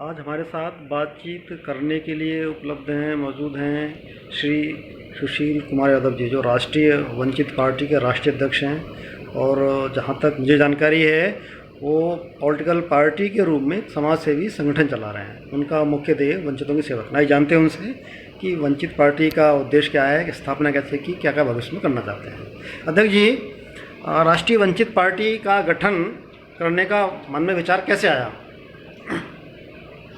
आज हमारे साथ बातचीत करने के लिए उपलब्ध हैं, मौजूद हैं श्री सुशील कुमार यादव जी, जो राष्ट्रीय वंचित पार्टी के राष्ट्रीय अध्यक्ष हैं। और जहाँ तक मुझे जानकारी है, वो पॉलिटिकल पार्टी के रूप में समाज सेवी संगठन चला रहे हैं। उनका मुख्य ध्येय वंचितों की सेवा करना है। जानते हैं उनसे कि वंचित पार्टी का उद्देश्य क्या है, स्थापना कैसे की, क्या क्या भविष्य में करना चाहते हैं। अध्यक्ष जी, राष्ट्रीय वंचित पार्टी का गठन करने का मन में विचार कैसे आया?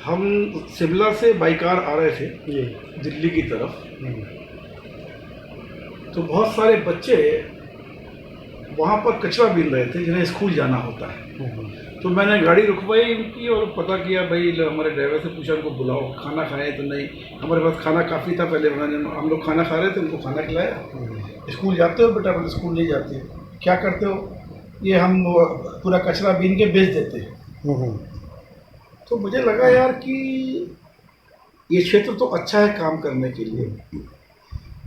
हम शिमला से बाइकार आ रहे थे जी। दिल्ली की तरफ, तो बहुत सारे बच्चे वहाँ पर कचरा बीन रहे थे जिन्हें स्कूल जाना होता है। तो मैंने गाड़ी रुकवाई उनकी और पता किया, भाई हमारे ड्राइवर से पूछा उनको बुलाओ, खाना खाए तो नहीं, हमारे पास खाना काफ़ी था पहले, हम लोग खाना खा रहे थे, उनको खाना खिलाया। स्कूल जाते हो बेटा? बोले स्कूल नहीं जाते। क्या करते हो? ये हम पूरा कचरा बीन के बेच देते हैं। तो मुझे लगा यार कि ये क्षेत्र तो अच्छा है काम करने के लिए,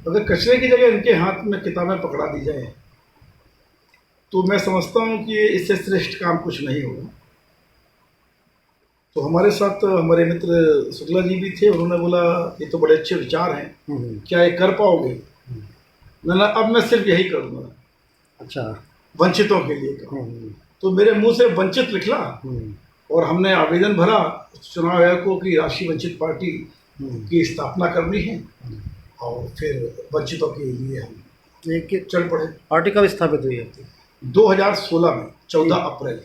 अगर कचरे की जगह इनके हाथ में किताबें पकड़ा दी जाए तो मैं समझता हूँ कि इससे श्रेष्ठ काम कुछ नहीं होगा। तो हमारे साथ हमारे मित्र शुक्ला जी भी थे, उन्होंने बोला ये तो बड़े अच्छे विचार हैं, क्या ये कर पाओगे? ना अब मैं सिर्फ यही करूँगा, अच्छा, वंचितों के लिए काम। तो मेरे मुंह से वंचित निकला और हमने आवेदन भरा चुनाव आयोग को कि राष्ट्रीय वंचित पार्टी की स्थापना करनी है, और फिर वंचितों के लिए हम चल पड़े। पार्टी कब स्थापित हुई है? 2016 में 14 अप्रैल।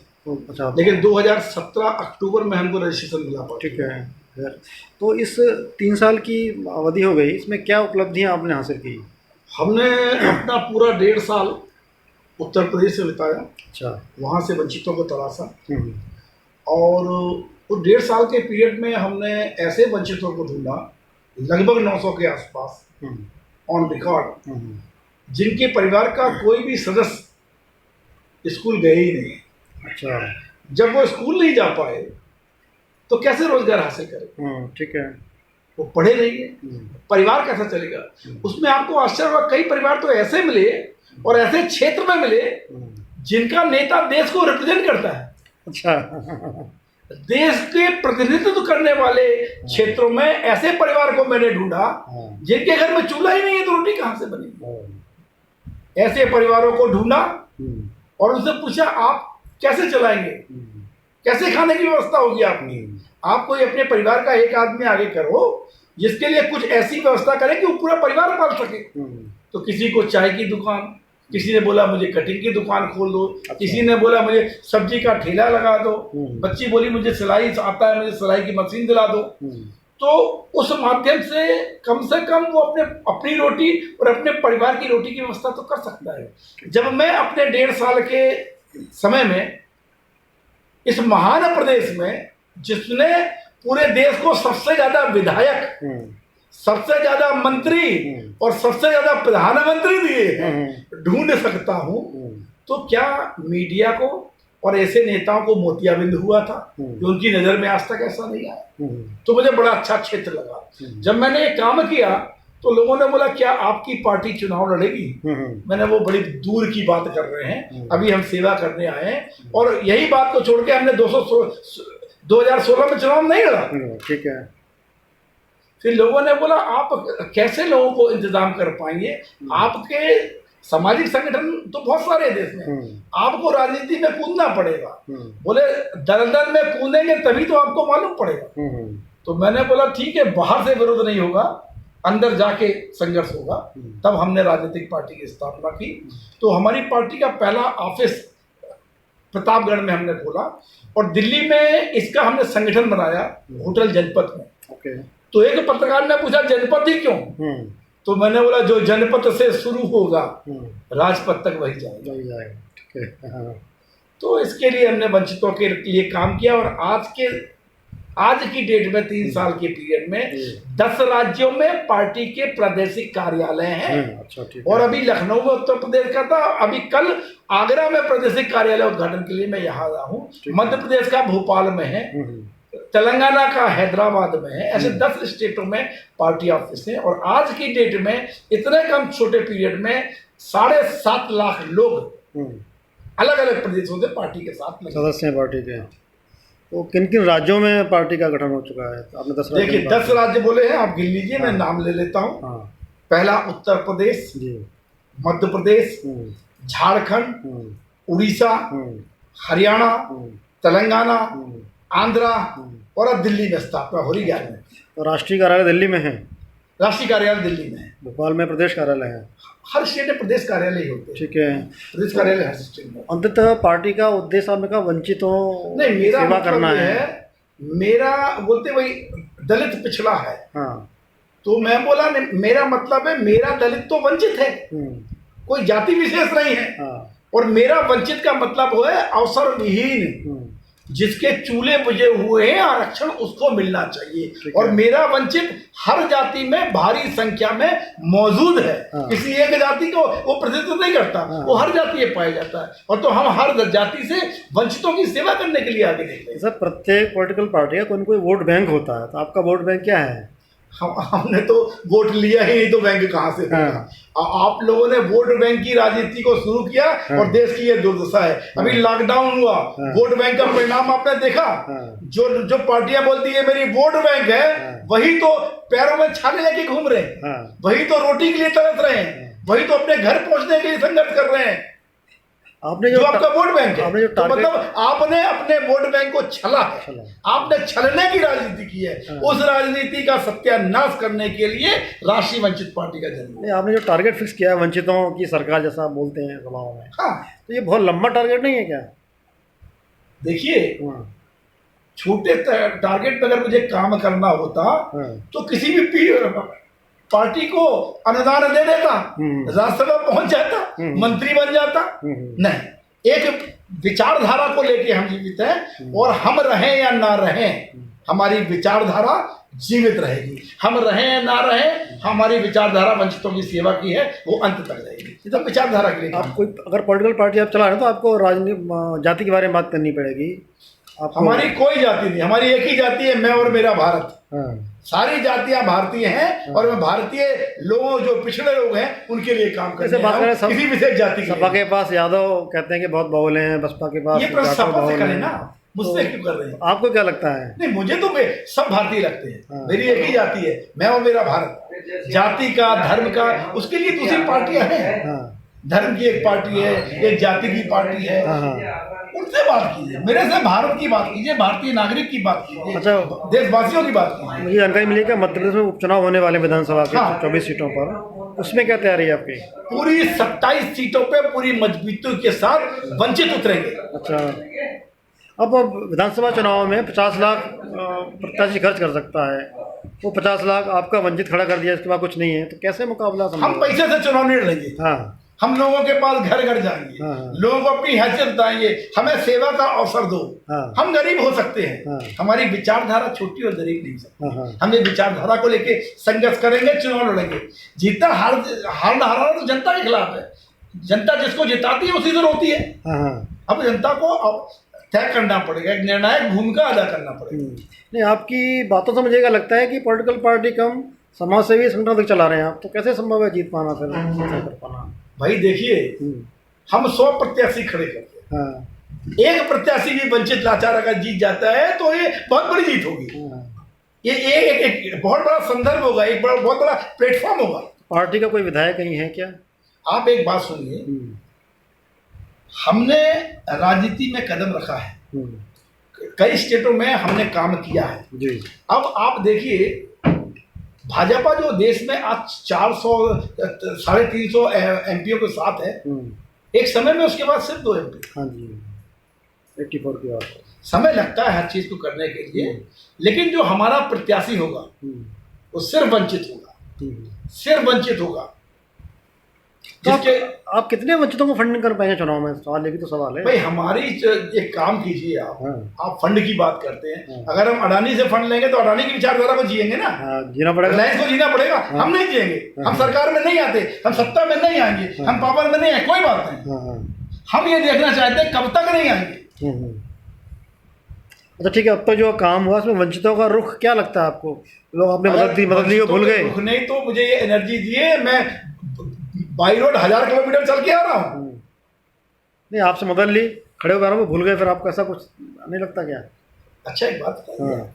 अच्छा, लेकिन 2017 अक्टूबर में हमको रजिस्ट्रेशन मिला पार्टी। ठीक है। तो इस 3 साल की अवधि हो गई, इसमें क्या उपलब्धियां आपने हासिल की? हमने अपना पूरा 1.5 साल उत्तर प्रदेश से बिताया। अच्छा, वहाँ से वंचितों को तलाशा, और उस 1.5 साल के पीरियड में हमने ऐसे वंचितों को ढूंढा, लगभग 900 के आसपास ऑन रिकॉर्ड, जिनके परिवार का कोई भी सदस्य स्कूल गए ही नहीं। अच्छा, जब वो स्कूल नहीं जा पाए तो कैसे रोजगार हासिल करें? ठीक है। वो पढ़े नहीं है, परिवार कैसा चलेगा? उसमें आपको आश्चर्य होगा, कई परिवार तो ऐसे मिले और ऐसे क्षेत्र में मिले जिनका नेता देश को रिप्रेजेंट करता है। अच्छा, देश के प्रतिनिधित्व करने वाले क्षेत्रों में ऐसे परिवार को मैंने ढूंढा जिनके घर में चूल्हा ही नहीं है तो रोटी कहां से बनेगी। ऐसे परिवारों को ढूंढा और उनसे पूछा आप कैसे चलाएंगे, कैसे खाने की व्यवस्था होगी आपकी? आप कोई अपने परिवार का एक आदमी आगे करो जिसके लिए कुछ ऐसी व्यवस्था करे कि वो पूरा परिवार पाल सके। तो किसी को चाय की दुकान, किसी ने बोला मुझे कटिंग की दुकान खोल दो, किसी ने बोला मुझे सब्जी का ठेला लगा दो, बच्ची बोली मुझे सिलाई आता है, मुझे सिलाई की मशीन दिला दो। तो उस माध्यम से कम वो अपनी रोटी और अपने परिवार की रोटी की व्यवस्था तो कर सकता है। जब मैं अपने 1.5 साल के समय में इस महान प्रदेश में, जिसने पूरे देश को सबसे ज्यादा विधायक, सबसे ज्यादा मंत्री और सबसे ज्यादा प्रधानमंत्री दिए, ढूंढ सकता हूं, तो क्या मीडिया को और ऐसे नेताओं को मोतियाबिंद हुआ था कि उनकी नजर में आज तक ऐसा नहीं आया? तो मुझे बड़ा अच्छा क्षेत्र लगा। जब मैंने ये काम किया तो लोगों ने बोला क्या आपकी पार्टी चुनाव लड़ेगी? मैंने वो बड़ी दूर की बात कर रहे हैं, अभी हम सेवा करने आए हैं। और यही बात को छोड़ के हमने 2016 में चुनाव नहीं लड़ा। ठीक है। फिर लोगों ने बोला आप कैसे लोगों को इंतजाम कर पाएंगे? आपके सामाजिक संगठन तो बहुत सारे हैं देश में, आपको राजनीति में कूदना पड़ेगा। बोले दलदल में कूदेंगे तभी तो आपको मालूम पड़ेगा। तो मैंने बोला ठीक है, बाहर से विरोध नहीं होगा, अंदर जाके संघर्ष होगा। तब हमने राजनीतिक पार्टी की स्थापना की। तो हमारी पार्टी का पहला ऑफिस प्रतापगढ़ में हमने खोला और दिल्ली में इसका हमने संगठन बनाया, होटल जनपथ में। तो एक पत्रकार ने पूछा जनपथ ही क्यों? तो मैंने बोला जो जनपथ से शुरू होगा राजपथ तक वही जाएगा। तो इसके लिए हमने वंचितों के लिए काम किया और आज की डेट में 3 साल के पीरियड में 10 राज्यों में पार्टी के प्रादेशिक कार्यालय हैं। अच्छा, और अभी लखनऊ में उत्तर प्रदेश का था, अभी कल आगरा में प्रादेशिक कार्यालय उद्घाटन के लिए मैं यहाँ आया हूँ। मध्य प्रदेश का भोपाल में है, तेलंगाना का हैदराबाद में है। ऐसे 10 स्टेटों में पार्टी ऑफिस है। और आज की डेट में इतने कम छोटे पीरियड में 7.5 लाख लोग अलग अलग प्रदेशों से पार्टी के साथ सदस्य हैं पार्टी के। तो किन किन राज्यों में पार्टी का गठन हो चुका है? आपने 10 राज्यों देखिए की बात 10 राज्य बोले हैं, आप गिन लीजिए, मैं हाँ। नाम ले लेता हूँ। हाँ पहला उत्तर प्रदेश, जी। मध्य प्रदेश, झारखंड, उड़ीसा, हरियाणा, तेलंगाना, आंध्रा और अब दिल्ली में स्थापना हो रही है। तो राष्ट्रीय कार्यालय दिल्ली में है, राष्ट्रीय कार्यालय दिल्ली में है। भोपाल में प्रदेश कार्यालय है। हर स्टेट में प्रदेश कार्यालय ही होते हैं। ठीक है। प्रदेश कार्यालय हर स्टेट में। अंततः पार्टी का उद्देश्य आपने कहा वंचितों नहीं, की मेरा सेवा मतलब करना ये है। है, मेरा बोलते भाई दलित पिछड़ा है, हाँ। तो मैं बोला नहीं, मेरा मतलब है मेरा दलित तो वंचित है, कोई जाति विशेष नहीं है। हाँ। और मेरा वंचित का मतलब है अवसर विहीन, जिसके चूल्हे बुझे हुए हैं, आरक्षण उसको मिलना चाहिए। और मेरा वंचित हर जाति में भारी संख्या में मौजूद है। हाँ। किसी एक जाति को वो प्रतिनिधित्व नहीं करता। हाँ। वो हर जाति में पाया जाता है। और तो हम हर जाति से वंचितों की सेवा करने के लिए आगे देखते हैं। सर प्रत्येक पॉलिटिकल पार्टी का कोई न कोई वोट बैंक होता है, तो आपका वोट बैंक क्या है? हमने तो वोट लिया ही नहीं, तो बैंक कहाँ से होगा? हाँ। आप लोगों ने वोट बैंक की राजनीति को शुरू किया। हाँ। और देश की ये दुर्दशा है। अभी लॉकडाउन हुआ, हाँ। वोट बैंक का परिणाम आपने देखा। हाँ। जो पार्टियां बोलती है मेरी वोट बैंक है, हाँ। वही तो पैरों में छाले लेके घूम रहे हैं। हाँ। वही तो रोटी के लिए तरस रहे हैं। वही तो अपने घर पहुंचने के लिए संघर्ष कर रहे हैं। आपने जो आपका वोट बैंक है, आपने जो तो मतलब आपने अपने वोट बैंक को छला है। आपने छलने की राजनीति की है। हाँ। उस राजनीति का सत्यानाश करने के लिए राष्ट्रीय वंचित पार्टी का जन्म हुआ। नहीं, आपने जो टारगेट फिक्स किया है वंचितों की सरकार, जैसा आप बोलते हैं सभाओं में, हाँ, तो ये बहुत लंबा टारगेट नहीं है क्या? देखिए हाँ। छोटे टारगेट पे अगर मुझे काम करना होता हाँ। तो किसी भी पार्टी को अनुदान दे देता, राज्यसभा पहुंच जाता, मंत्री बन जाता। नहीं, एक विचारधारा को लेके हम जीवित हैं। और हम रहें या ना रहें, हमारी विचारधारा जीवित रहेगी। हम रहें या ना रहें, हमारी विचारधारा वंचितों की सेवा की है, वो अंत तक रहेगी। तो विचारधारा के लिए आप कोई अगर पॉलिटिकल पार्टी आप चला रहे हैं तो आपको राजनीति जाति के बारे में बात करनी पड़ेगी। हमारी कोई जाति नहीं, हमारी एक ही जाति है, मैं और मेरा भारत। हाँ। सारी जातियां भारतीय हैं। और मैं भारतीय लोगों, जो पिछड़े लोग हैं, उनके लिए काम करते हैं, किसी विशेष जाति के। सपा के पास यादव कहते हैं कि बहुत बाहुल हैं, बसपा के पास ये प्रश्न सपा से करें ना, मुझसे तो क्यों कर रहे हैं? आपको क्या लगता है? नहीं, मुझे तो सब भारतीय लगते हैं। हाँ। मेरी एक ही जाति है, मैं और मेरा भारत। जाति का, धर्म का, उसके लिए दूसरी पार्टियां हैं। हाँ। धर्म की एक पार्टी है, एक जाति की पार्टी है। हाँ। उनसे बात कीजिए, मेरे से भारत की बात कीजिए, भारतीय नागरिक की बात कीजिए, अच्छा, देशवासियों की बात कीजिए। मुझे जानकारी मिली कि मध्य प्रदेश में उपचुनाव होने वाले विधानसभा के हाँ। 24 सीटों पर, उसमें क्या तैयारी है आपकी? पूरी 27 सीटों पे पूरी मजबूती के साथ वंचित उतरेंगे। अच्छा, अब विधानसभा चुनाव में 50 लाख प्रत्याशी खर्च कर सकता है, वो 50 लाख आपका वंचित खड़ा कर दिया, इसके बाद कुछ नहीं है, तो कैसे मुकाबला हम संभव है? पैसे से चुनाव नहीं लड़ेंगे। हाँ। हम लोगों के पास घर घर जाएंगे। हाँ। लोगों को अपनी हैसियत बताएंगे, हमें सेवा का अवसर दो। हाँ। हम गरीब हो सकते हैं। हाँ। हमारी विचारधारा छोटी और गरीब नहीं हो सकती। हाँ। हम ये विचारधारा को लेके संघर्ष करेंगे, चुनाव लड़ेंगे। जीतना हारना तो जनता के खिलाफ है। जनता जिसको जिताती है उसी से रोती है। हाँ। अब जनता को तय करना पड़ेगा, एक निर्णायक भूमिका अदा करना पड़ेगा। नहीं, आपकी बातों से मुझे क्या लगता है कि पॉलिटिकल पार्टी कम समाज सेवी संगठन तक चला रहे हैं आप, तो कैसे संभव है जीत पाना, फिर कर पाना? भाई देखिए, हम 100 प्रत्याशी खड़े करते हैं। हाँ। एक प्रत्याशी भी वंचित लाचार अगर जीत जाता है तो ये बहुत बड़ी जीत होगी। हाँ। ये एक बहुत बड़ा संदर्भ होगा, एक बहुत बड़ा प्लेटफॉर्म होगा। पार्टी का कोई विधायक कहीं है क्या? आप एक बात सुनिए, हमने राजनीति में कदम रखा है, कई स्टेटों में हमने काम किया है जी। अब आप देखिए, भाजपा जो देश में आज 400 350 एमपीओ के साथ है, एक समय में उसके बाद सिर्फ 2 एमपी। हाँ जी, 84 की बात है। समय लगता है हर चीज को करने के लिए, लेकिन जो हमारा प्रत्याशी होगा वो सिर्फ वंचित होगा, सिर्फ वंचित होगा। तो आप कितने वंचितों को फंडिंग कर पाएंगे चुनाव में? सवाल ये भी तो सवाल है भाई। हमारी एक काम कीजिए आप। हाँ। आप फंड की बात करते हैं। हाँ। अगर हम अडानी से फंड लेंगे तो अडानी की विचारधारा को जिएंगे ना। हाँ, जीना पड़ेगा, रिलायंस को जीना पड़ेगा। हाँ। हम नहीं जिएंगे। हाँ। हम सरकार में नहीं आते, हम सत्ता में नहीं आएंगे। हाँ। हम पावर में नहीं आए, कोई बात नहीं। हाँ। हम ये देखना चाहते हैं कब तक नहीं आएंगे। अच्छा ठीक है, अब तो जो काम हुआ उसमें वंचितों का रुख क्या लगता है आपको? लोग आपने मदद ली भूल गए? रुख नहीं तो मुझे ये एनर्जी दिए, मैं बाई रोड 1000 किलोमीटर चल के आ रहा हूँ। नहीं, आपसे मदद ली, खड़े हो गए, भूल गए, फिर आपको ऐसा कुछ नहीं लगता क्या? अच्छा एक बात बताइए, हाँ।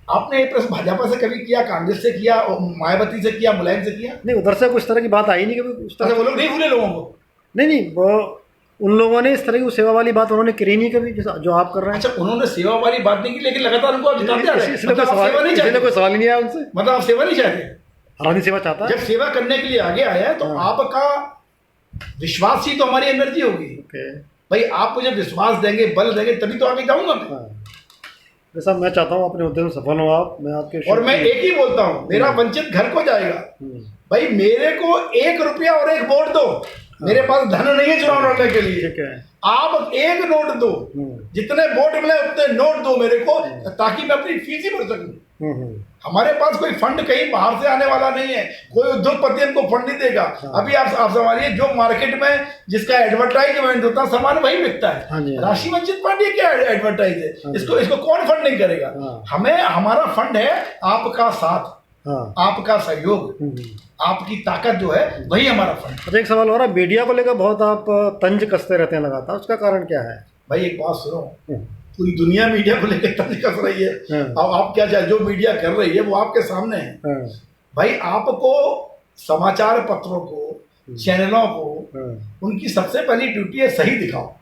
आपने ये प्रश्न भाजपा से कभी किया, कांग्रेस से किया, और मायावती से किया, मुलायम से किया? नहीं, उधर से कुछ तरह की बात आई नहीं कभी उस तरह। अच्छा, वो लोग नहीं भूले लोगों को? नहीं, वो उन लोगों ने इस तरह की सेवा वाली बात उन्होंने करी नहीं कभी, जैसा जो आप कर रहे हैं। अच्छा, उन्होंने सेवा वाली बात नहीं की, लेकिन लगातार उनको आप जिताते आ रहे हैं। इसलिए मतलब आप सेवा नहीं इसलिए चाहते, कोई सवाल ही नहीं आया उनसे। मतलब आप सेवा नहीं चाहते। आराधी सेवा चाहता है। जब सेवा करने के लिए आगे आया है तो हाँ। आपका विश्वास ही तो हमारी एनर्जी होगी। ओके। भाई आप मुझे विश्वास देंगे, बल देंगे, तभी तो आगे जाऊंगा मैं। हाँ। जैसा मैं चाहता हूँ अपने उद्देश्य में सफल हो आप, मैं आपके और मैं एक ही बोलता हूँ, मेरा वंचित घर को जाएगा। भाई मेरे को 1 रुपया और 1 वोट दो, मेरे पास धन नहीं है चुनाव लड़ने के लिए। ठीक है। आप 1 नोट दो, जितने वोट मिले उतने नोट दो मेरे को, ताकि मैं अपनी फीस ही भर सकूं। हमारे पास कोई फंड कहीं बाहर से आने वाला नहीं है, कोई उद्योगपति हमको फंड नहीं देगा। अभी आप समझिए, जो मार्केट में जिसका एडवर्टाइजमेंट होता है सामान वही बिकता है। राशि वंचित पार्टी क्या एडवर्टाइज है? इसको कौन फंड नहीं करेगा? हमें, हमारा फंड है आपका साथ, आपका सहयोग, आपकी ताकत जो है वही हमारा फंड। अच्छा, एक सवाल हो रहा है, मीडिया को लेकर बहुत आप तंज कसते रहते हैं लगातार, उसका कारण क्या है? भाई एक बात सुनो, पूरी दुनिया मीडिया को लेकर तंज कस रही है। अब आप क्या चाहे, जो मीडिया कर रही है वो आपके सामने है। भाई आपको समाचार पत्रों को, चैनलों को, उनकी सबसे पहली ड्यूटी है सही दिखाओ।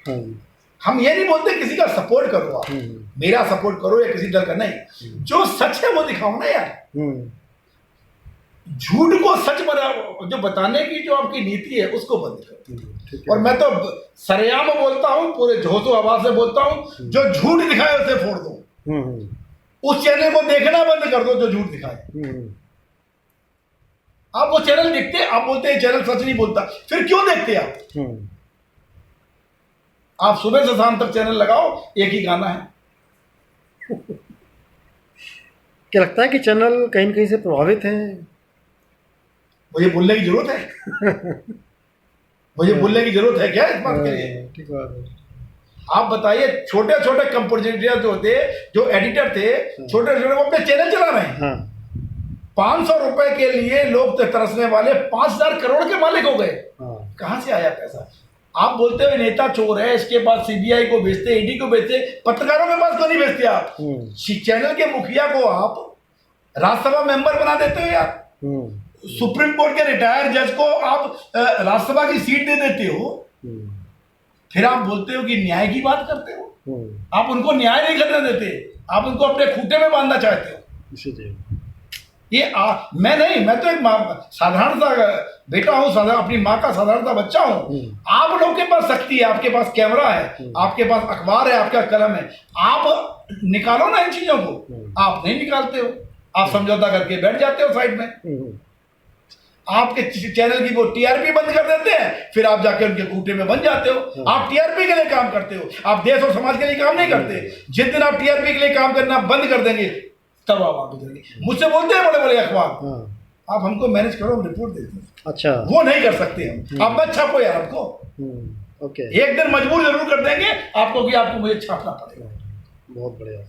हम ये नहीं बोलते किसी का सपोर्ट करो, आप मेरा सपोर्ट करो या किसी दल का, नहीं, जो सच है वो दिखाओ ना यार। झूठ को सच बना, जो बताने की जो आपकी नीति है उसको बंद करो। और मैं तो सरेआम बोलता हूँ, पूरे जोशो आवाज से बोलता हूँ, जो झूठ दिखाए उसे फोड़ दो। उस चैनल को देखना बंद कर दो जो झूठ दिखाए। आप वो चैनल देखते, आप बोलते हैं चैनल सच नहीं बोलता, फिर क्यों देखते आप? आप सुबह से शाम तक चैनल लगाओ, एक ही गाना है। क्या लगता है कि चैनल कहीं न कहीं से प्रभावित हैं? मुझे बोलने की जरूरत है? मुझे बोलने की जरूरत है क्या इस बात के लिए? ठीक बात है। आप बताइए, छोटे छोटे कंपोजिटर जो थे, जो एडिटर थे, छोटे छोटे, वो अपने चैनल चला रहे हैं। 500 रुपए के लिए लोग तरसने वाले 5000 करोड़ के मालिक हो गए। कहां से आया पैसा? आप बोलते हुए नेता चोर है, इसके बाद सीबीआई को भेजते, ईडी को भेजते, पत्रकारों के पास क्यों नहीं भेजते आप? चैनल के मुखिया को आप राज्यसभा मेंबर बना देते हो यार। सुप्रीम कोर्ट के रिटायर्ड जज को आप राज्यसभा की सीट दे देते हो, फिर आप बोलते हो कि न्याय की बात करते हो। आप उनको न्याय नहीं करने देते, आप उनको अपने खूंटे में बांधना चाहते हो। ये मैं नहीं, मैं तो एक साधारण सा बेटा हूँ, अपनी माँ का साधारण सा बच्चा हूँ। आप लोगों के पास शक्ति है, आपके पास कैमरा है, आपके पास अखबार है, आपका कलम है, आप निकालो ना इन चीजों को। आप नहीं निकालते हो, आप समझौता करके बैठ जाते हो साइड में। आपके चैनल की वो टीआरपी बंद कर देते हैं, फिर आप जाके उनके खूंटे में बन जाते हो। आप टीआरपी के लिए काम करते हो, आप देश और समाज के लिए काम नहीं करते। जिस दिन आप टीआरपी के लिए काम करना बंद कर देंगे तब आप आगे करेंगे। मुझसे बोलते हैं बड़े बड़े अखबार, आप हमको मैनेज करो, हम रिपोर्ट देते हैं। अच्छा, वो नहीं कर सकते हम। आप मत छापो यार हमको। ओके, एक दिन मजबूर जरूर कर देंगे आपको कि आपको मुझे छापना पड़ेगा। बहुत बढ़िया।